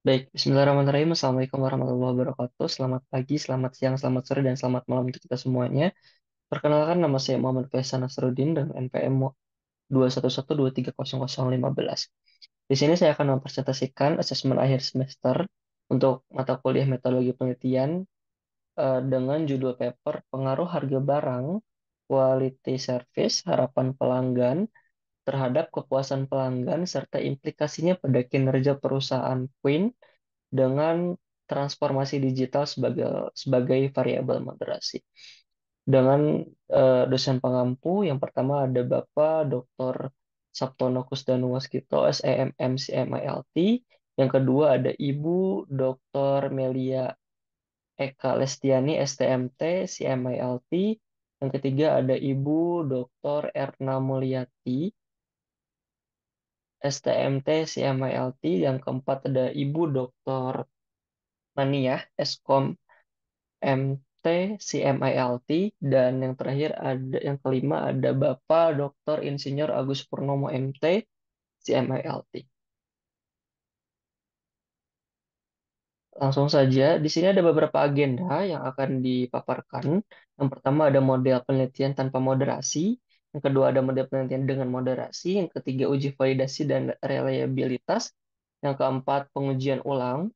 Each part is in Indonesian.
Baik, Bismillahirrahmanirrahim. Assalamualaikum warahmatullahi wabarakatuh. Selamat pagi, selamat siang, selamat sore, dan selamat malam untuk kita semuanya. Perkenalkan, nama saya Muhammad Faisal Nasruddin dan NPM 211230015. Di sini saya akan mempresentasikan asesmen akhir semester untuk mata kuliah metodologi penelitian dengan judul paper Pengaruh Harga Barang, Quality Service, Harapan Pelanggan terhadap kepuasan pelanggan serta implikasinya pada kinerja perusahaan Queen dengan transformasi digital sebagai variabel moderasi. Dengan dosen pengampu, yang pertama ada Bapak Dr. Sabtono Kusdanu Waskito, SEMM CMILT. Yang kedua ada Ibu Dr. Melia Eka Lestiani, STMT CMILT. Yang ketiga ada Ibu Dr. Erna Mulyati, STMT CMILT. Yang keempat ada Ibu Dr. Mania, Eskom MT CMILT, dan yang terakhir ada yang kelima ada Bapak Dr. Insinyur Agus Purnomo MT CMILT. Langsung saja, di sini ada beberapa agenda yang akan dipaparkan. Yang pertama ada model penelitian tanpa moderasi, yang kedua ada model penelitian dengan moderasi, yang ketiga uji validasi dan reliabilitas, yang keempat pengujian ulang,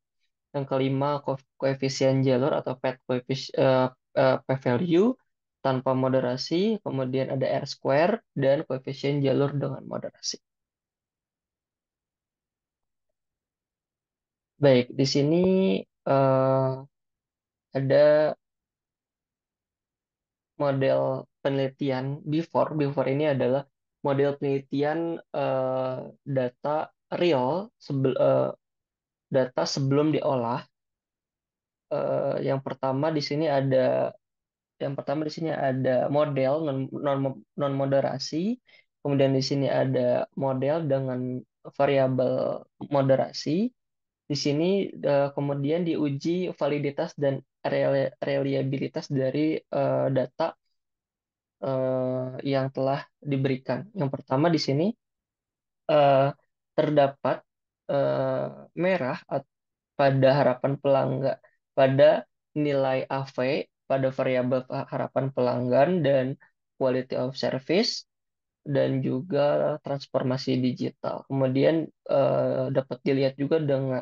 yang kelima, koefisien jalur atau p-value tanpa moderasi. Kemudian ada R square dan koefisien jalur dengan moderasi. Baik, di sini eh, ada model penelitian before. Before ini adalah model penelitian data real, data sebelum diolah. Yang pertama di sini ada Yang pertama di sini ada model non moderasi, kemudian di sini ada model dengan variabel moderasi. Di sini kemudian diuji validitas dan reliabilitas dari data yang telah diberikan. Yang pertama di sini eh, terdapat eh, merah pada harapan pelanggan, pada nilai AV, pada variabel harapan pelanggan dan quality of service, dan juga transformasi digital. Kemudian dapat dilihat juga dengan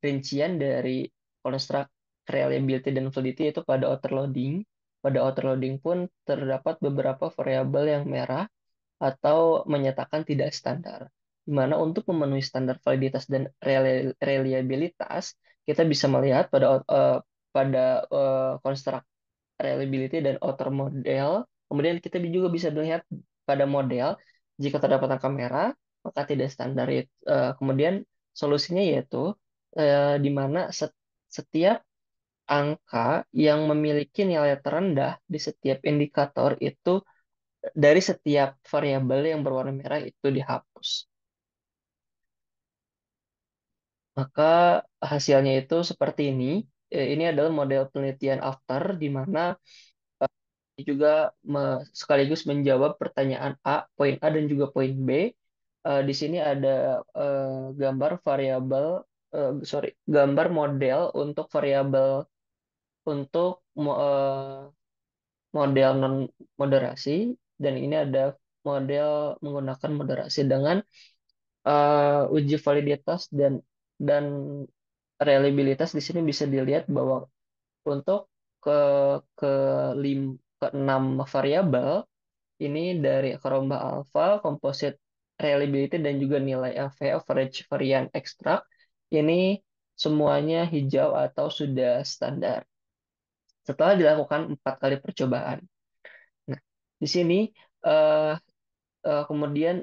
rincian dari construct reliability dan validity itu pada outer loading. Pada outer loading pun terdapat beberapa variabel yang merah atau menyatakan tidak standar. Di mana untuk memenuhi standar validitas dan reliabilitas, kita bisa melihat pada construct reliability dan outer model. Kemudian kita juga bisa melihat pada model, jika terdapat angka merah, maka tidak standar. Kemudian solusinya yaitu di mana setiap angka yang memiliki nilai terendah di setiap indikator itu dari setiap variabel yang berwarna merah itu dihapus. Maka hasilnya itu seperti ini. Ini adalah model penelitian after di mana juga sekaligus menjawab pertanyaan A, poin A dan juga poin B. Di sini ada gambar variabel, gambar model untuk variabel untuk model non moderasi, dan ini ada model menggunakan moderasi dengan uji validitas dan reliabilitas. Di sini bisa dilihat bahwa untuk ke ke keenam variabel ini dari Karomba Alpha, Composite Reliability, dan juga nilai AV, Average Variance Extract, ini semuanya hijau atau sudah standar setelah dilakukan 4 kali percobaan. Nah, di sini eh, kemudian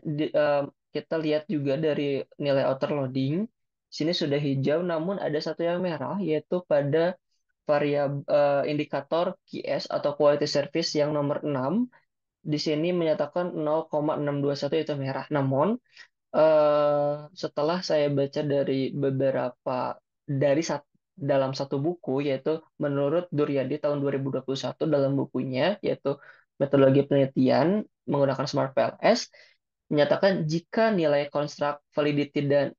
kita lihat juga dari nilai outer loading. Di sini sudah hijau, namun ada satu yang merah, yaitu pada variabel indikator QS atau Quality Service yang nomor 6. Di sini menyatakan 0,621 itu merah. Namun setelah saya baca dari dalam satu buku, yaitu menurut Duryadi tahun 2021 dalam bukunya, yaitu metodologi penelitian menggunakan Smart PLS, menyatakan jika nilai construct validity dan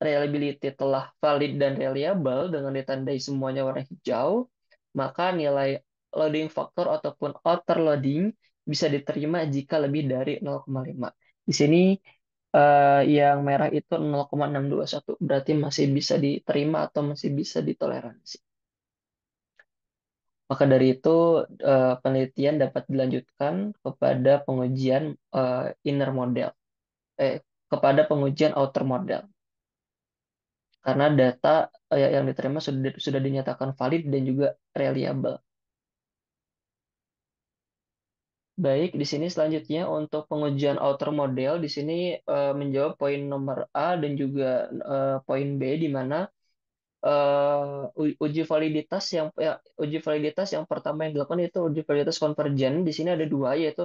reliability telah valid dan reliable dengan ditandai semuanya warna hijau, maka nilai loading factor ataupun outer loading bisa diterima jika lebih dari 0,5. Di sini yang merah itu 0,621, berarti masih bisa diterima atau masih bisa ditoleransi. Maka dari itu, penelitian dapat dilanjutkan kepada pengujian inner model, eh, kepada pengujian outer model, karena data yang diterima sudah dinyatakan valid dan juga reliable. Baik, di sini selanjutnya untuk pengujian outer model, di sini menjawab poin nomor A dan juga poin B, di mana uji validitas uji validitas yang pertama yang dilakukan itu uji validitas konvergen. Di sini ada dua, yaitu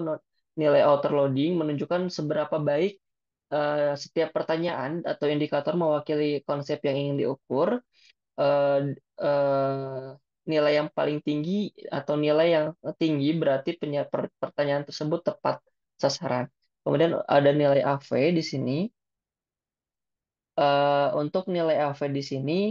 nilai outer loading menunjukkan seberapa baik setiap pertanyaan atau indikator mewakili konsep yang ingin diukur. eh, eh, Nilai yang paling tinggi atau nilai yang tinggi berarti pertanyaan tersebut tepat sasaran. Kemudian ada nilai AV di sini. Untuk nilai AV di sini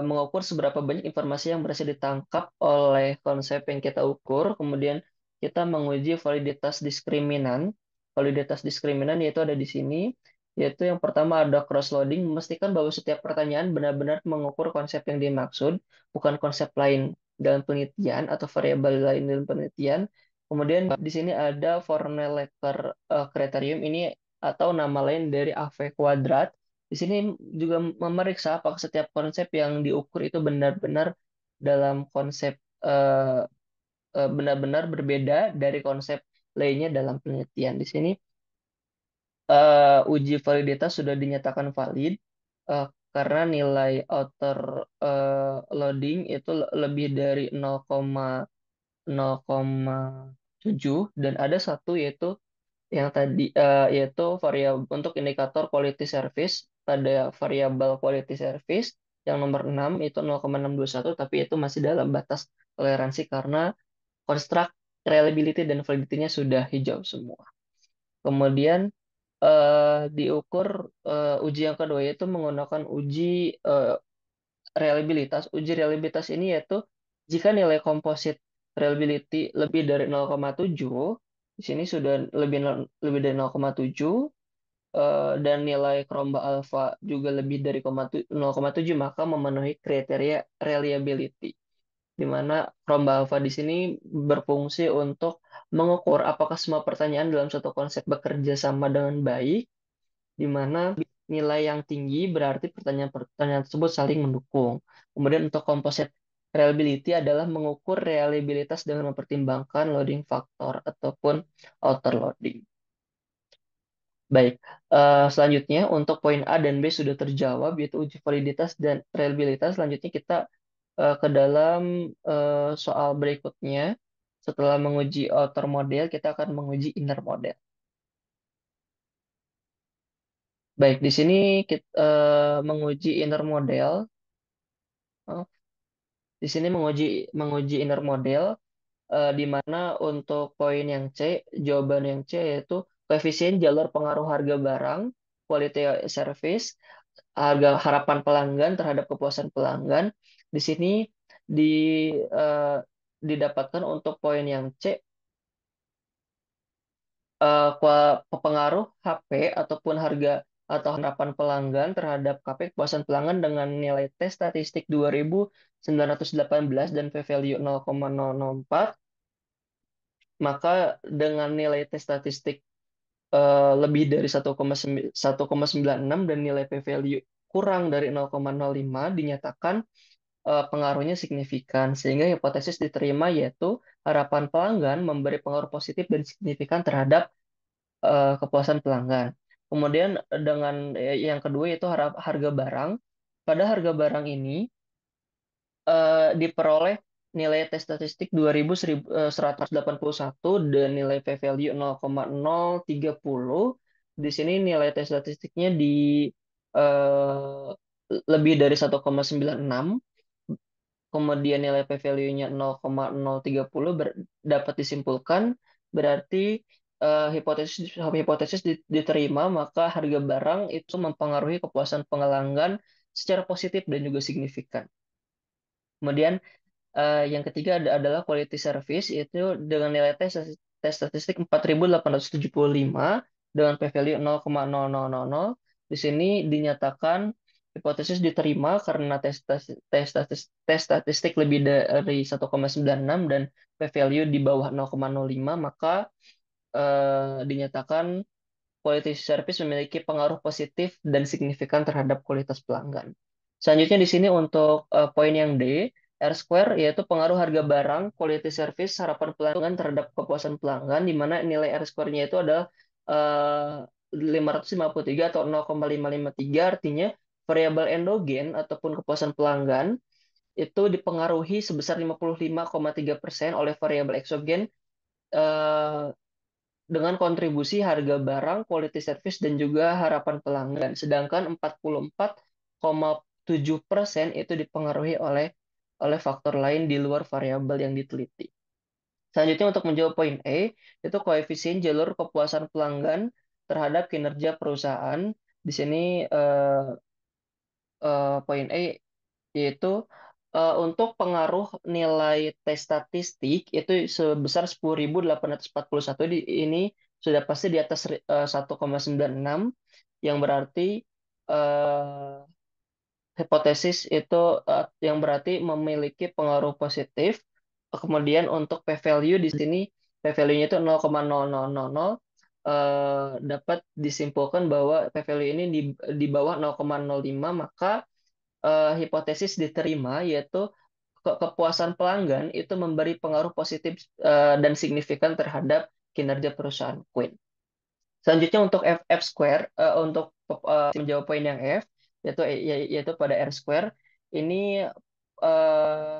mengukur seberapa banyak informasi yang berhasil ditangkap oleh konsep yang kita ukur. Kemudian kita menguji validitas diskriminan. Validitas diskriminan yaitu ada di sini, yaitu yang pertama ada cross-loading, memastikan bahwa setiap pertanyaan benar-benar mengukur konsep yang dimaksud, bukan konsep lain dalam penelitian atau variabel lain dalam penelitian. Kemudian di sini ada Vornellecker kriterium ini atau nama lain dari AV kuadrat. Di sini juga memeriksa apakah setiap konsep yang diukur itu benar-benar dalam konsep eh, benar-benar berbeda dari konsep lainnya dalam penelitian. Di sini uji validitas sudah dinyatakan valid eh, karena nilai outer loading itu lebih dari 0,7 dan ada satu yaitu variabel untuk indikator quality service, pada variabel quality service yang nomor 6 itu 0,621, tapi itu masih dalam batas toleransi karena construct reliability dan validity-nya sudah hijau semua. Kemudian diukur uji yang kedua yaitu menggunakan uji eh, reliabilitas. Uji reliabilitas ini yaitu jika nilai komposit reliability lebih dari 0,7, di sini sudah lebih dari 0,7, dan nilai Kromba alfa juga lebih dari 0,7, maka memenuhi kriteria reliability, di mana Kromba alfa di sini berfungsi untuk mengukur apakah semua pertanyaan dalam satu konsep bekerja sama dengan baik, di mana nilai yang tinggi berarti pertanyaan-pertanyaan tersebut saling mendukung. Kemudian untuk composite reliability adalah mengukur reliabilitas dengan mempertimbangkan loading factor ataupun outer loading. Baik, selanjutnya untuk poin A dan B sudah terjawab, yaitu uji validitas dan reliabilitas. Selanjutnya kita ke dalam soal berikutnya. Setelah menguji outer model, kita akan menguji inner model. Baik, di sini kita menguji inner model. Oh, di sini menguji inner model, di mana untuk poin yang C, jawaban yang C yaitu koefisien jalur pengaruh harga barang, quality service, harga harapan pelanggan terhadap kepuasan pelanggan. Di sini di eh, didapatkan untuk poin yang C, pengaruh HP ataupun harga atau harapan pelanggan terhadap KP kepuasan pelanggan dengan nilai T statistik 2.918 dan p-value 0,004, maka dengan nilai T statistik lebih dari 1,96 dan nilai p-value kurang dari 0,05 dinyatakan pengaruhnya signifikan, sehingga hipotesis diterima yaitu harapan pelanggan memberi pengaruh positif dan signifikan terhadap kepuasan pelanggan. Kemudian dengan yang kedua yaitu harga barang. Pada harga barang ini diperoleh nilai T statistik 2.181 dan nilai p-value 0,030. Di sini nilai T statistiknya eh, lebih dari 1,96, kemudian nilai p-value-nya 0,030, dapat disimpulkan berarti hipotesis hipotesis diterima, maka harga barang itu mempengaruhi kepuasan pelanggan secara positif dan juga signifikan. Kemudian yang ketiga adalah quality service, yaitu dengan nilai tes statistik 4.875 dengan p-value 0,0000. Di sini dinyatakan hipotesis diterima karena tes statistik lebih dari 1,96 dan p-value di bawah 0,05, maka dinyatakan quality service memiliki pengaruh positif dan signifikan terhadap kualitas pelanggan. Selanjutnya di sini untuk poin yang D, R square yaitu pengaruh harga barang, quality service, harapan pelanggan terhadap kepuasan pelanggan, di mana nilai R square-nya itu adalah 553 atau 0,553, artinya variabel endogen ataupun kepuasan pelanggan itu dipengaruhi sebesar 55,3% oleh variabel eksogen eh, dengan kontribusi harga barang, quality service, dan juga harapan pelanggan. Sedangkan 44,7% itu dipengaruhi oleh faktor lain di luar variabel yang diteliti. Selanjutnya untuk menjawab poin E, itu koefisien jalur kepuasan pelanggan terhadap kinerja perusahaan. Di sini poin E yaitu untuk pengaruh nilai tes statistik itu sebesar 10.841 ini sudah pasti di atas 1,96 yang berarti eh, hipotesis itu yang berarti memiliki pengaruh positif. Kemudian untuk p-value di sini p-value-nya itu 0,0000, dapat disimpulkan bahwa p-value ini di bawah 0,05, maka hipotesis diterima yaitu kepuasan pelanggan itu memberi pengaruh positif dan signifikan terhadap kinerja perusahaan Queen. Selanjutnya untuk F square untuk menjawab poin yang F yaitu pada R square ini eh,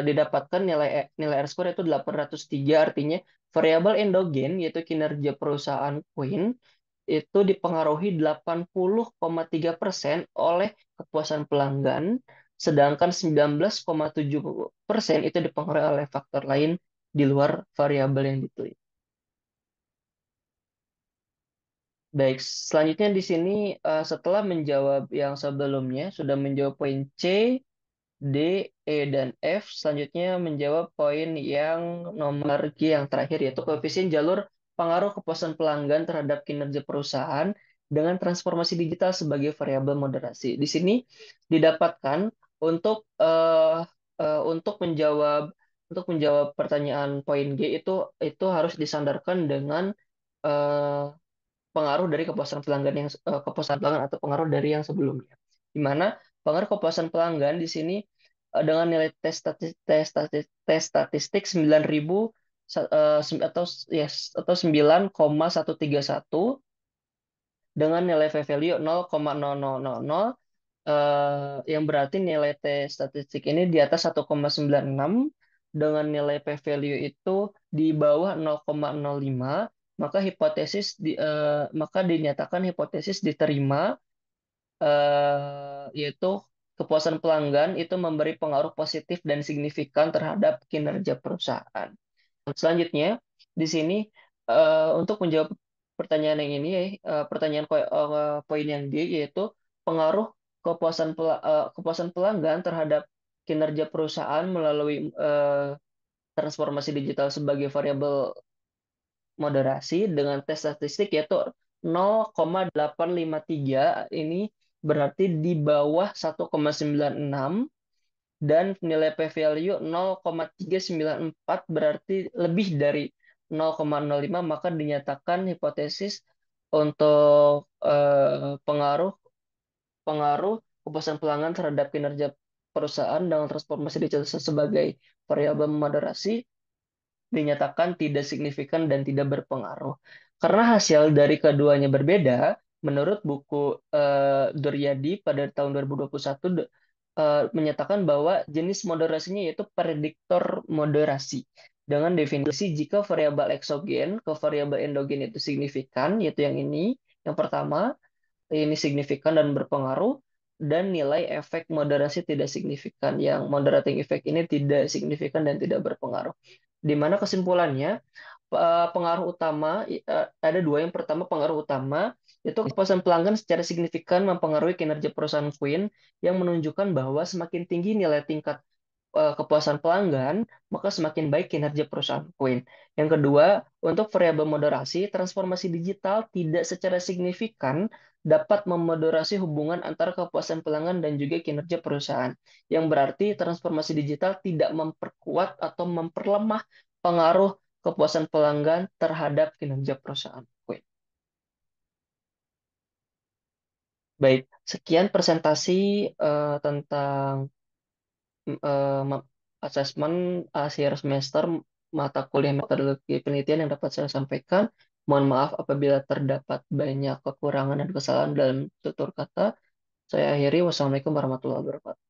didapatkan nilai R square itu 803, artinya variabel endogen yaitu kinerja perusahaan Queen itu dipengaruhi 80,3% oleh kepuasan pelanggan, sedangkan 19,7% itu dipengaruhi oleh faktor lain di luar variabel yang diteliti. Baik, selanjutnya di sini setelah menjawab yang sebelumnya, sudah menjawab poin C, D, E, dan F. Selanjutnya menjawab poin yang nomor G yang terakhir, yaitu koefisien jalur pengaruh kepuasan pelanggan terhadap kinerja perusahaan dengan transformasi digital sebagai variabel moderasi. Di sini didapatkan untuk untuk menjawab pertanyaan poin G itu harus disandarkan dengan eh, pengaruh dari kepuasan pelanggan atau pengaruh dari yang sebelumnya. Di mana pengaruh kepuasan pelanggan di sini dengan nilai tes statistik 9.000 atau atau 9,131 dengan nilai value 0,0000, yang berarti nilai T statistik ini di atas 1,96 dengan nilai p-value itu di bawah 0,05, maka dinyatakan hipotesis diterima, yaitu kepuasan pelanggan itu memberi pengaruh positif dan signifikan terhadap kinerja perusahaan. Selanjutnya di sini untuk menjawab pertanyaan yang ini, pertanyaan poin yang D, yaitu pengaruh kepuasan pelanggan terhadap kinerja perusahaan melalui transformasi digital sebagai variabel moderasi dengan tes statistik yaitu 0,853, ini berarti di bawah 1,96, dan nilai p-value 0,394 berarti lebih dari 0,05, maka dinyatakan hipotesis untuk pengaruh pengaruh kepuasan pelanggan terhadap kinerja perusahaan dengan transformasi digital sebagai variabel moderasi dinyatakan tidak signifikan dan tidak berpengaruh. Karena hasil dari keduanya berbeda, menurut buku Duryadi pada tahun 2021 menyatakan bahwa jenis moderasinya yaitu prediktor moderasi. Dengan definisi jika variabel eksogen ke variabel endogen itu signifikan, yaitu yang ini, yang pertama, ini signifikan dan berpengaruh, dan nilai efek moderasi tidak signifikan. Yang moderating effect ini tidak signifikan dan tidak berpengaruh. Di mana kesimpulannya, pengaruh utama ada dua. Yang pertama, pengaruh utama itu kepuasan pelanggan secara signifikan mempengaruhi kinerja perusahaan Queen, yang menunjukkan bahwa semakin tinggi nilai tingkat kepuasan pelanggan, maka semakin baik kinerja perusahaan Queen. Yang kedua, untuk variabel moderasi, transformasi digital tidak secara signifikan dapat memoderasi hubungan antara kepuasan pelanggan dan juga kinerja perusahaan. Yang berarti transformasi digital tidak memperkuat atau memperlemah pengaruh kepuasan pelanggan terhadap kinerja perusahaan. Queen. Baik, sekian presentasi tentang asesmen akhir semester mata kuliah metodologi penelitian yang dapat saya sampaikan. Mohon maaf apabila terdapat banyak kekurangan dan kesalahan dalam tutur kata. Saya akhiri. Wassalamualaikum warahmatullahi wabarakatuh.